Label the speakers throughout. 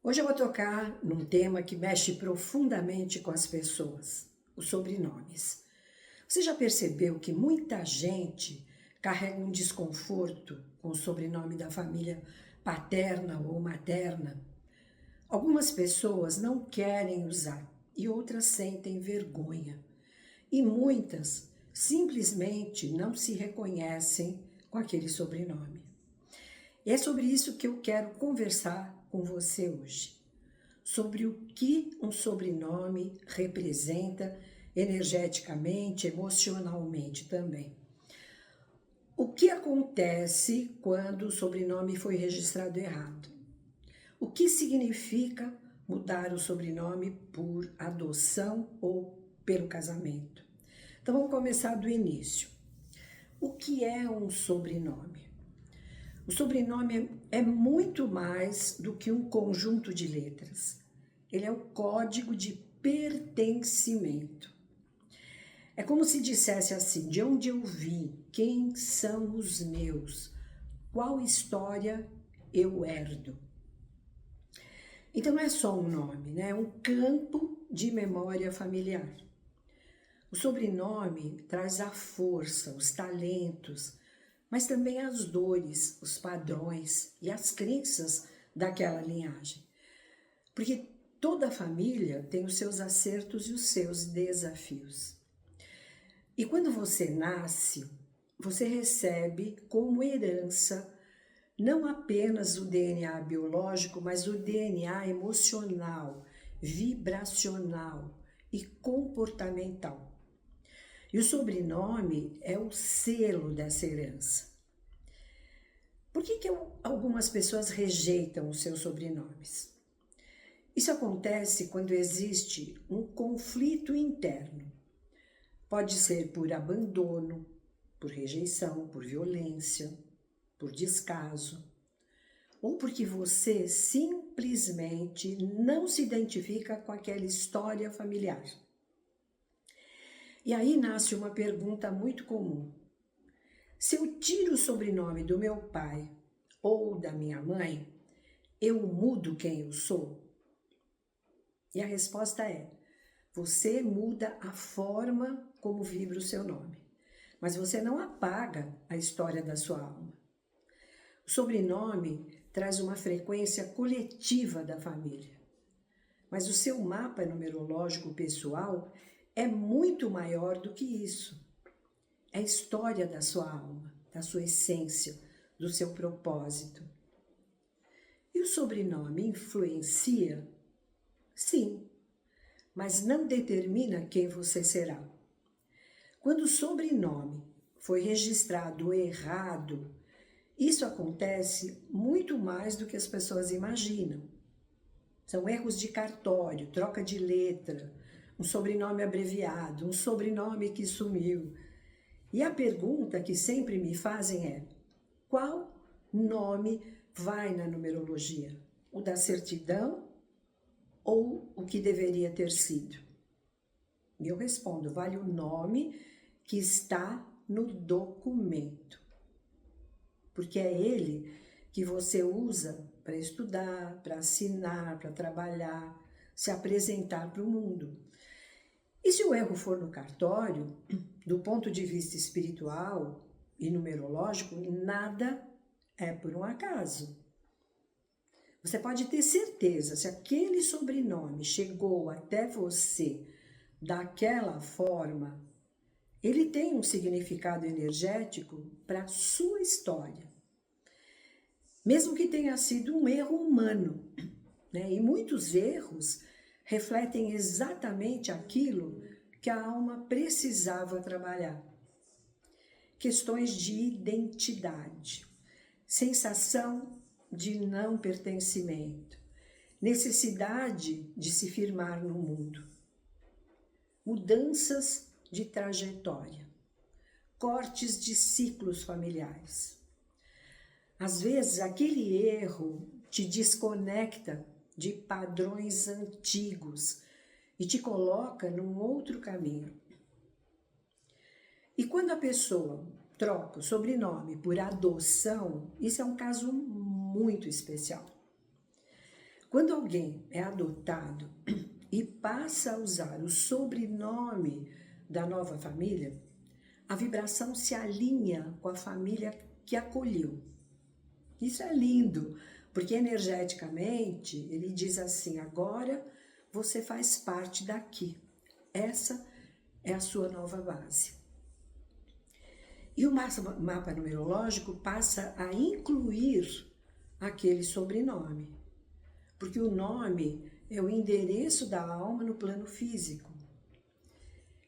Speaker 1: Hoje eu vou tocar num tema que mexe profundamente com as pessoas, os sobrenomes. Você já percebeu que muita gente carrega um desconforto com o sobrenome da família paterna ou materna? Algumas pessoas não querem usar e outras sentem vergonha. E muitas simplesmente não se reconhecem com aquele sobrenome. E é sobre isso que eu quero conversar com você hoje. Sobre o que um sobrenome representa energeticamente, emocionalmente também. O que acontece quando o sobrenome foi registrado errado? O que significa mudar o sobrenome por adoção ou pelo casamento? Então vamos começar do início. O que é um sobrenome? O sobrenome é muito mais do que um conjunto de letras. Ele é o código de pertencimento. É como se dissesse assim: de onde eu vim, quem são os meus, qual história eu herdo. Então não é só um nome, né? É um campo de memória familiar. O sobrenome traz a força, os talentos, mas também as dores, os padrões e as crenças daquela linhagem. Porque toda família tem os seus acertos e os seus desafios. E quando você nasce, você recebe como herança não apenas o DNA biológico, mas o DNA emocional, vibracional e comportamental. E o sobrenome é o selo dessa herança. Por que algumas pessoas rejeitam os seus sobrenomes? Isso acontece quando existe um conflito interno. Pode ser por abandono, por rejeição, por violência, por descaso, ou porque você simplesmente não se identifica com aquela história familiar. E aí nasce uma pergunta muito comum. Se eu tiro o sobrenome do meu pai ou da minha mãe, eu mudo quem eu sou? E a resposta é: você muda a forma como vibra o seu nome, mas você não apaga a história da sua alma. O sobrenome traz uma frequência coletiva da família, mas o seu mapa numerológico pessoal é muito maior do que isso. É a história da sua alma, da sua essência, do seu propósito. E o sobrenome influencia? Sim, mas não determina quem você será. Quando o sobrenome foi registrado errado, isso acontece muito mais do que as pessoas imaginam. São erros de cartório, troca de letra, um sobrenome abreviado, um sobrenome que sumiu. E a pergunta que sempre me fazem é: qual nome vai na numerologia? O da certidão ou o que deveria ter sido? E eu respondo: vale o nome que está no documento. Porque é ele que você usa para estudar, para assinar, para trabalhar, se apresentar para o mundo. E se o erro for no cartório, do ponto de vista espiritual e numerológico, nada é por um acaso. Você pode ter certeza, se aquele sobrenome chegou até você daquela forma, ele tem um significado energético para a sua história. Mesmo que tenha sido um erro humano, né? E muitos erros refletem exatamente aquilo que a alma precisava trabalhar. Questões de identidade, sensação de não pertencimento, necessidade de se firmar no mundo, mudanças de trajetória, cortes de ciclos familiares. Às vezes, aquele erro te desconecta de padrões antigos e te coloca num outro caminho. E quando a pessoa troca o sobrenome por adoção, isso é um caso muito especial. Quando alguém é adotado e passa a usar o sobrenome da nova família, a vibração se alinha com a família que acolheu. Isso é lindo, porque energeticamente ele diz assim: agora você faz parte daqui. Essa é a sua nova base. E o mapa numerológico passa a incluir aquele sobrenome, porque o nome é o endereço da alma no plano físico.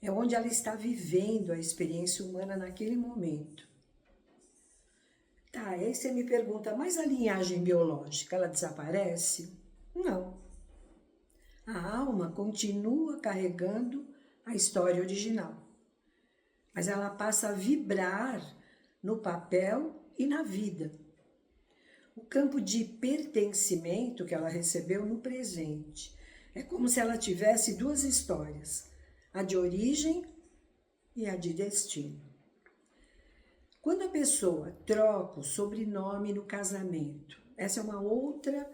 Speaker 1: É onde ela está vivendo a experiência humana naquele momento. Tá, aí você me pergunta, mas a linhagem biológica, ela desaparece? Não. A alma continua carregando a história original, mas ela passa a vibrar no papel e na vida. O campo de pertencimento que ela recebeu no presente é como se ela tivesse duas histórias, a de origem e a de destino. Quando a pessoa troca o sobrenome no casamento, essa é uma outra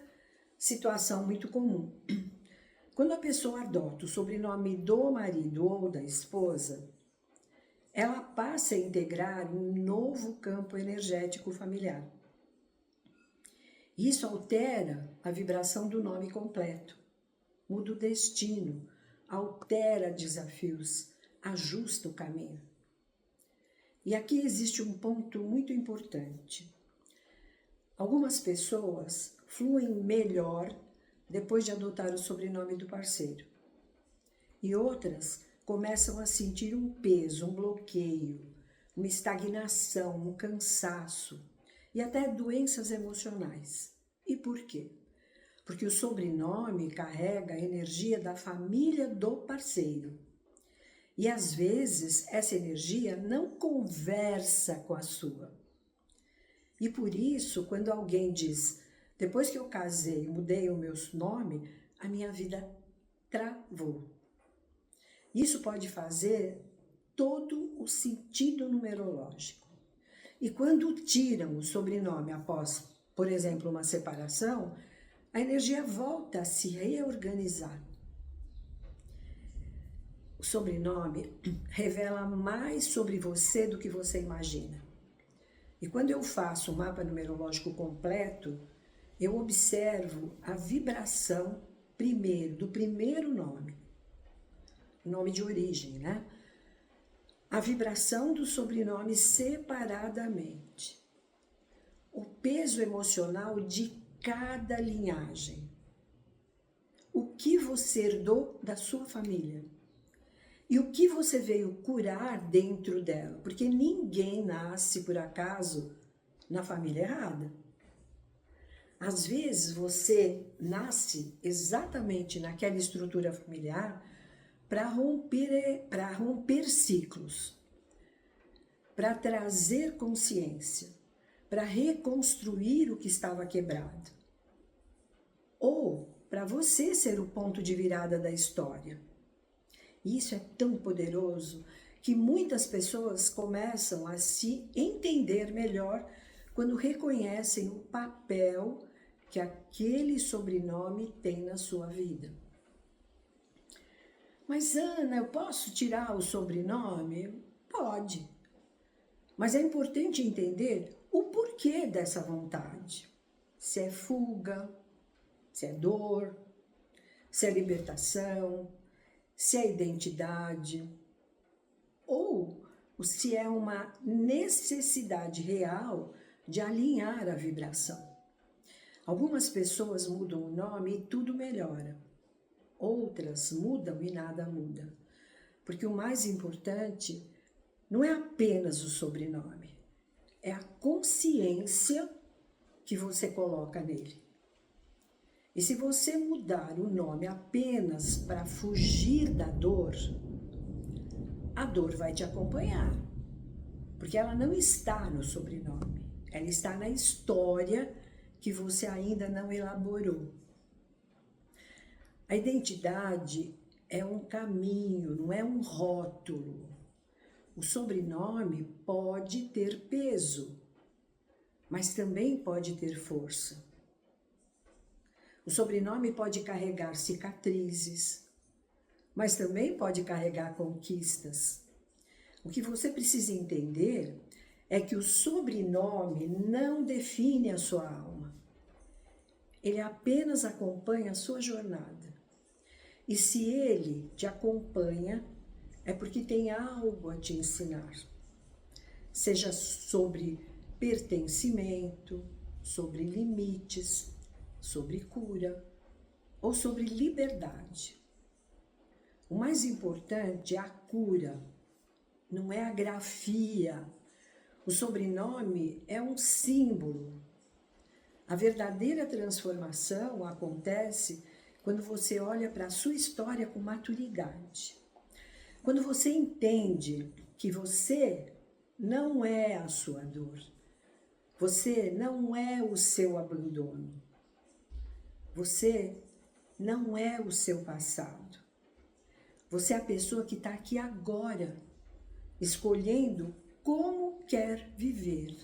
Speaker 1: situação muito comum. Quando a pessoa adota o sobrenome do marido ou da esposa, ela passa a integrar um novo campo energético familiar. Isso altera a vibração do nome completo, muda o destino, altera desafios, ajusta o caminho. E aqui existe um ponto muito importante. Algumas pessoas fluem melhor depois de adotar o sobrenome do parceiro. E outras começam a sentir um peso, um bloqueio, uma estagnação, um cansaço e até doenças emocionais. E por quê? Porque o sobrenome carrega a energia da família do parceiro. E às vezes essa energia não conversa com a sua. E por isso, quando alguém diz, depois que eu casei, mudei o meu nome, a minha vida travou. Isso pode fazer todo o sentido numerológico. E quando tiram o sobrenome após, por exemplo, uma separação, a energia volta a se reorganizar. O sobrenome revela mais sobre você do que você imagina. E quando eu faço um mapa numerológico completo, eu observo a vibração do primeiro nome, nome de origem, né? A vibração do sobrenome separadamente. O peso emocional de cada linhagem. O que você herdou da sua família. E o que você veio curar dentro dela? Porque ninguém nasce, por acaso, na família errada. Às vezes, você nasce exatamente naquela estrutura familiar para romper ciclos, para trazer consciência, para reconstruir o que estava quebrado. Ou para você ser o ponto de virada da história. E isso é tão poderoso que muitas pessoas começam a se entender melhor quando reconhecem o papel que aquele sobrenome tem na sua vida. Mas Ana, eu posso tirar o sobrenome? Pode. Mas é importante entender o porquê dessa vontade. Se é fuga, se é dor, se é libertação, se é identidade, ou se é uma necessidade real de alinhar a vibração. Algumas pessoas mudam o nome e tudo melhora. Outras mudam e nada muda. Porque o mais importante não é apenas o sobrenome, é a consciência que você coloca nele. E se você mudar o nome apenas para fugir da dor, a dor vai te acompanhar. Porque ela não está no sobrenome, ela está na história que você ainda não elaborou. A identidade é um caminho, não é um rótulo. O sobrenome pode ter peso, mas também pode ter força. O sobrenome pode carregar cicatrizes, mas também pode carregar conquistas. O que você precisa entender é que o sobrenome não define a sua alma. Ele apenas acompanha a sua jornada. E se ele te acompanha, é porque tem algo a te ensinar. Seja sobre pertencimento, sobre limites, sobre cura ou sobre liberdade. O mais importante é a cura, não é a grafia. O sobrenome é um símbolo. A verdadeira transformação acontece quando você olha para a sua história com maturidade. Quando você entende que você não é a sua dor, você não é o seu abandono, você não é o seu passado. Você é a pessoa que está aqui agora, escolhendo como quer viver,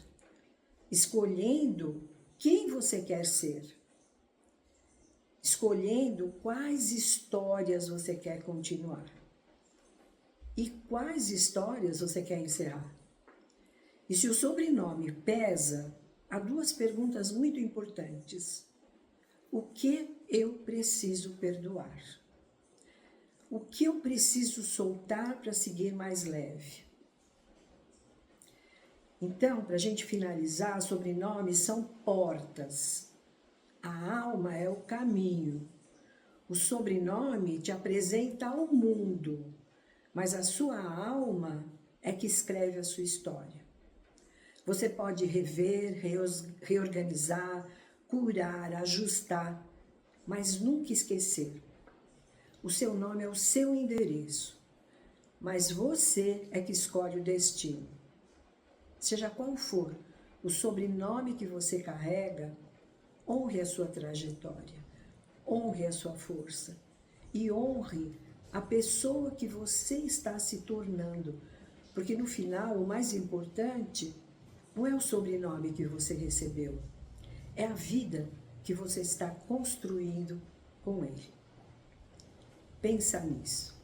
Speaker 1: escolhendo quem você quer ser, escolhendo quais histórias você quer continuar e quais histórias você quer encerrar. E se o sobrenome pesa, há duas perguntas muito importantes. O que eu preciso perdoar? O que eu preciso soltar para seguir mais leve? Então, para a gente finalizar, sobrenomes são portas. A alma é o caminho. O sobrenome te apresenta ao mundo, mas a sua alma é que escreve a sua história. Você pode rever, reorganizar, curar, ajustar, mas nunca esquecer. O seu nome é o seu endereço, mas você é que escolhe o destino. Seja qual for o sobrenome que você carrega, honre a sua trajetória, honre a sua força e honre a pessoa que você está se tornando, porque no final o mais importante não é o sobrenome que você recebeu, é a vida que você está construindo com ele. Pensa nisso.